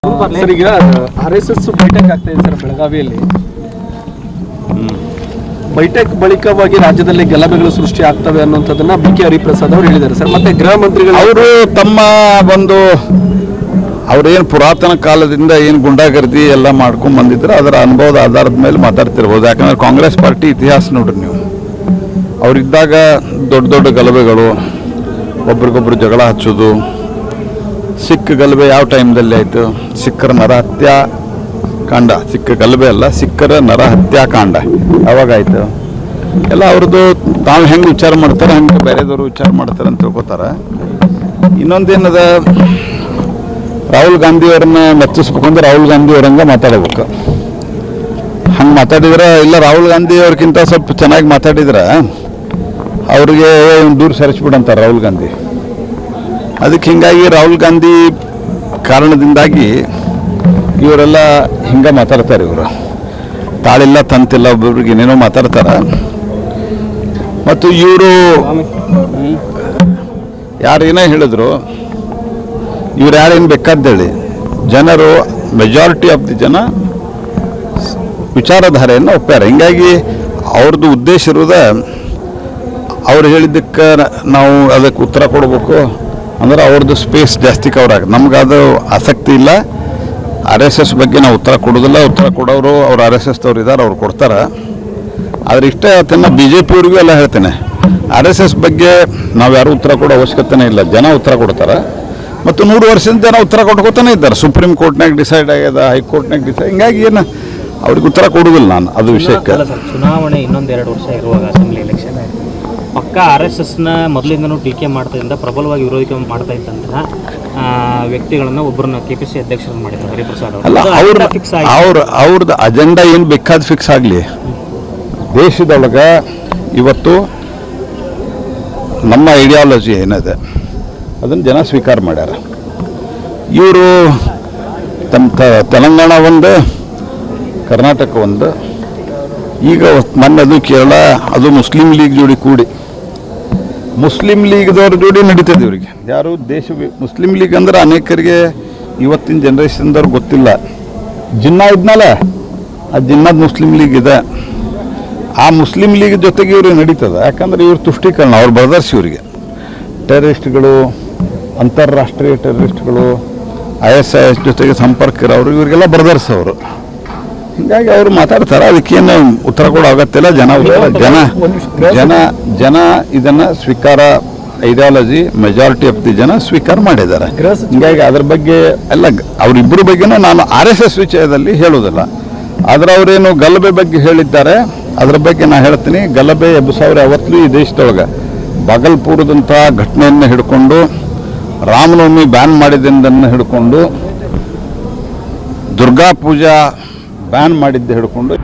Sir, ಈಗ RSS ಬೈಠಕ್ ಆಗ್ತಾ ಇದೆ ಸರ್ ಬೆಳಗಾವಿಯಲ್ಲಿ. ಬೈಠಕ್ ಬಳಿಕವಾಗಿ ರಾಜ್ಯದಲ್ಲಿ ಗಲಭೆಗಳು ಸೃಷ್ಟಿ ಆಗ್ತವೆ ಅನ್ನುವಂಥದ್ದನ್ನ BK ಹರಿಪ್ರಸಾದ್ ಅವರು ಹೇಳಿದ್ದಾರೆ ಸರ್. ಮತ್ತೆ ಗೃಹ ಮಂತ್ರಿಗಳು ಅವರು ತಮ್ಮ ಒಂದು ಅವ್ರೇನು ಪುರಾತನ ಕಾಲದಿಂದ ಏನು ಗುಂಡಾಗರ್ದಿ ಎಲ್ಲ ಮಾಡ್ಕೊಂಡು ಬಂದಿದ್ರು ಅದರ ಅನುಭವದ ಆಧಾರದ ಮೇಲೆ ಮಾತಾಡ್ತಿರ್ಬೋದು. ಯಾಕಂದ್ರೆ ಕಾಂಗ್ರೆಸ್ ಪಾರ್ಟಿ ಇತಿಹಾಸ ನೋಡ್ರಿ ನೀವು, ಅವರಿದ್ದಾಗ ದೊಡ್ಡ ದೊಡ್ಡ ಗಲಭೆಗಳು, ಒಬ್ರಿಗೊಬ್ರು ಜಗಳ ಹಚ್ಚೋದು, ಸಿಖ್ ಗಲಭೆ ಯಾವ ಟೈಮ್ದಲ್ಲಿ ಆಯಿತು, ಸಿಖ್ಖರ ನರ ಹತ್ಯಾಕಾಂಡ, ಸಿಖ್ ಗಲಭೆ ಅಲ್ಲ ಸಿಖ್ಖರ ನರ ಹತ್ಯಾಕಾಂಡ ಯಾವಾಗಾಯಿತು ಎಲ್ಲ ಅವ್ರದ್ದು ತಾವು ಹೆಂಗೆ ವಿಚಾರ ಮಾಡ್ತಾರೆ ಹಂಗೆ ಬೇರೆದವರು ವಿಚಾರ ಮಾಡ್ತಾರೆ ಅಂತ ತಿಳ್ಕೊತಾರೆ. ಇನ್ನೊಂದೇನದ, ರಾಹುಲ್ ಗಾಂಧಿಯವ್ರನ್ನ ಮೆಚ್ಚಿಸ್ಬೇಕಂದ್ರೆ ರಾಹುಲ್ ಗಾಂಧಿಯವ್ರಂಗೆ ಮಾತಾಡಬೇಕು. ಹಂಗೆ ಮಾತಾಡಿದ್ರೆ ಇಲ್ಲ, ರಾಹುಲ್ ಗಾಂಧಿಯವ್ರಿಗಿಂತ ಸ್ವಲ್ಪ ಚೆನ್ನಾಗಿ ಮಾತಾಡಿದ್ರೆ ಅವ್ರಿಗೆ ದೂರ ಸರಿಸ್ಬಿಡಂತಾರೆ ರಾಹುಲ್ ಗಾಂಧಿ. ಅದಕ್ಕೆ ಹಿಂಗಾಗಿ ರಾಹುಲ್ ಗಾಂಧಿ ಕಾರಣದಿಂದಾಗಿ ಇವರೆಲ್ಲ ಹಿಂಗೆ ಮಾತಾಡ್ತಾರೆ. ಇವರು ತಾಳಿಲ್ಲ ತಂತಿಲ್ಲ, ಒಬ್ಬೊಬ್ರಿಗೆ ಏನೇನೋ ಮಾತಾಡ್ತಾರೆ. ಮತ್ತು ಇವರು ಯಾರೇನೋ ಹೇಳಿದ್ರು, ಇವ್ರು ಯಾರೇನು ಬೇಕಾದ್ದೇಳಿ ಜನರು ಮೆಜಾರಿಟಿ ಆಫ್ ದಿ ಜನ ವಿಚಾರಧಾರೆಯನ್ನು ಒಪ್ಪ್ಯಾರ. ಹಿಂಗಾಗಿ ಅವ್ರದ್ದು ಉದ್ದೇಶ ಇರೋದೇ ಅವ್ರು ಹೇಳಿದ್ದಕ್ಕೆ ನಾವು ಅದಕ್ಕೆ ಉತ್ತರ ಕೊಡಬೇಕು ಅಂದ್ರೆ ಅವ್ರದ್ದು ಸ್ಪೇಸ್ ಜಾಸ್ತಿ ಕವರ್ ಆಗುತ್ತೆ. ನಮ್ಗೆ ಅದು ಆಸಕ್ತಿ ಇಲ್ಲ. RSS ಬಗ್ಗೆ ನಾವು ಉತ್ತರ ಕೊಡೋದಿಲ್ಲ. ಉತ್ತರ ಕೊಡೋರು ಅವ್ರು RSS ದವ್ರು ಇದ್ದಾರೆ, ಅವ್ರು ಕೊಡ್ತಾರೆ. ಆದರೆ ಇಷ್ಟೇ ಅದನ್ನು BJP ಅವ್ರಿಗೂ ಎಲ್ಲ ಹೇಳ್ತೇನೆ, RSS ಬಗ್ಗೆ ನಾವು ಯಾರೂ ಉತ್ತರ ಕೊಡೋ ಅವಶ್ಯಕತೆನೇ ಇಲ್ಲ. ಜನ ಉತ್ತರ ಕೊಡ್ತಾರೆ. ಮತ್ತು 100 ವರ್ಷದಿಂದ ಜನ ಉತ್ತರ ಕೊಟ್ಕೋತಾನೆ ಇದ್ದಾರೆ. ಸುಪ್ರೀಂ ಕೋರ್ಟ್ನಾಗ ಡಿಸೈಡ್ ಆಗ್ಯದ, ಹೈಕೋರ್ಟ್ನಾಗ ಡಿಸೈಡ್, ಹಿಂಗಾಗಿ ಏನು ಅವ್ರಿಗೆ ಉತ್ತರ ಕೊಡೋದಿಲ್ಲ ನಾನು ಅದು ವಿಷಯಕ್ಕೆ. ಚುನಾವಣೆ ಇನ್ನೊಂದು 2 ವರ್ಷ ಇರುವಾಗ ಅಸೆಂಬ್ಲಿ ಎಲೆಕ್ಷನ್ ಪಕ್ಕ RSSನ ಮೊದಲಿಂದನೂ ಟೀಕೆ ಮಾಡ್ತಾಯಿದ್ದ, ಪ್ರಬಲವಾಗಿ ವಿರೋಧ ಮಾಡ್ತಾ ಇದ್ದಂತಹ ವ್ಯಕ್ತಿಗಳನ್ನ ಒಬ್ಬರನ್ನ KPC ಅಧ್ಯಕ್ಷರನ್ನು ಮಾಡಿದ್ದಾರೆ ಹರಿಪ್ರಸಾದ್ ಅವರು. ಅಲ್ಲ, ಅವ್ರದ್ದು ಅಜೆಂಡಾ ಏನು ಬೇಕಾದ ಫಿಕ್ಸ್ ಆಗಲಿ. ದೇಶದೊಳಗೆ ಇವತ್ತು ನಮ್ಮ ಐಡಿಯಾಲಜಿ ಏನಿದೆ ಅದನ್ನು ಜನ ಸ್ವೀಕಾರ ಮಾಡ್ಯಾರ. ಇವರು ತಮ್ಮ ತೆಲಂಗಾಣ ಒಂದು, ಕರ್ನಾಟಕ ಒಂದು, ಈಗ ಮೊನ್ನೆ ಕೇರಳ, ಅದು ಮುಸ್ಲಿಂ ಲೀಗ್ ಜೋಡಿ ಕೂಡಿ, ಮುಸ್ಲಿಂ ಲೀಗ್ದವ್ರ ಜೋಡಿ ನಡೀತದೆ ಇವರಿಗೆ. ಯಾರು ಮುಸ್ಲಿಂ ಲೀಗ್ ಅಂದ್ರೆ ಅನೇಕರಿಗೆ ಇವತ್ತಿನ ಜನ್ರೇಷನ್ದವ್ರು ಗೊತ್ತಿಲ್ಲ. ಜಿನ್ನಾ ಇದ್ನಲ್ಲ, ಆ ಜಿನ್ನಾದ ಮುಸ್ಲಿಂ ಲೀಗ್ ಇದೆ. ಆ ಮುಸ್ಲಿಂ ಲೀಗ್ ಜೊತೆಗೆ ಇವ್ರಿಗೆ ನಡೀತದೆ. ಯಾಕಂದ್ರೆ ಇವ್ರು ತುಷ್ಟೀಕರಣ, ಅವ್ರು ಬ್ರದರ್ಸ್ ಇವರಿಗೆ. ಟೆರರಿಸ್ಟ್ಗಳು, ಅಂತಾರಾಷ್ಟ್ರೀಯ ಟೆರರಿಸ್ಟ್ಗಳು, ISIS ಜೊತೆಗೆ ಸಂಪರ್ಕ ಇರೋರು, ಇವರಿಗೆಲ್ಲ ಬ್ರದರ್ಸ್ ಅವರು. ಹೀಗಾಗಿ ಅವರು ಮಾತಾಡ್ತಾರೆ. ಅದಕ್ಕೇನು ಉತ್ತರ ಕೊಡೋ ಅಗತ್ಯ ಇಲ್ಲ. ಜನ ಇದನ್ನು ಸ್ವೀಕಾರ, ಐಡಿಯಾಲಜಿ ಮೆಜಾರಿಟಿ ಆಫ್ ದಿ ಜನ ಸ್ವೀಕಾರ ಮಾಡಿದ್ದಾರೆ. ಹೀಗಾಗಿ ಅದ್ರ ಬಗ್ಗೆ ಎಲ್ಲ ಅವರಿಬ್ಬರ ಬಗ್ಗೆನೂ ನಾನು RSS ವಿಷಯದಲ್ಲಿ ಹೇಳೋದಿಲ್ಲ. ಆದರೆ ಅವರೇನು ಗಲಭೆ ಬಗ್ಗೆ ಹೇಳಿದ್ದಾರೆ, ಅದ್ರ ಬಗ್ಗೆ ನಾನು ಹೇಳ್ತೀನಿ. ಗಲಭೆ ಎಬ್ಬಿಸೋರು ಯಾವತ್ತೂ ಈ ದೇಶದೊಳಗೆ ಬಾಗಲ್ಪುರದಂಥ ಘಟನೆಯನ್ನು ಹಿಡ್ಕೊಂಡು, ರಾಮನವಮಿ ಬ್ಯಾನ್ ಮಾಡಿದ್ದನ್ನು ಹಿಡ್ಕೊಂಡು, ದುರ್ಗಾ ಪೂಜಾ ಬ್ಯಾನ್ ಮಾಡಿದ್ದು ಹಿಡ್ಕೊಂಡು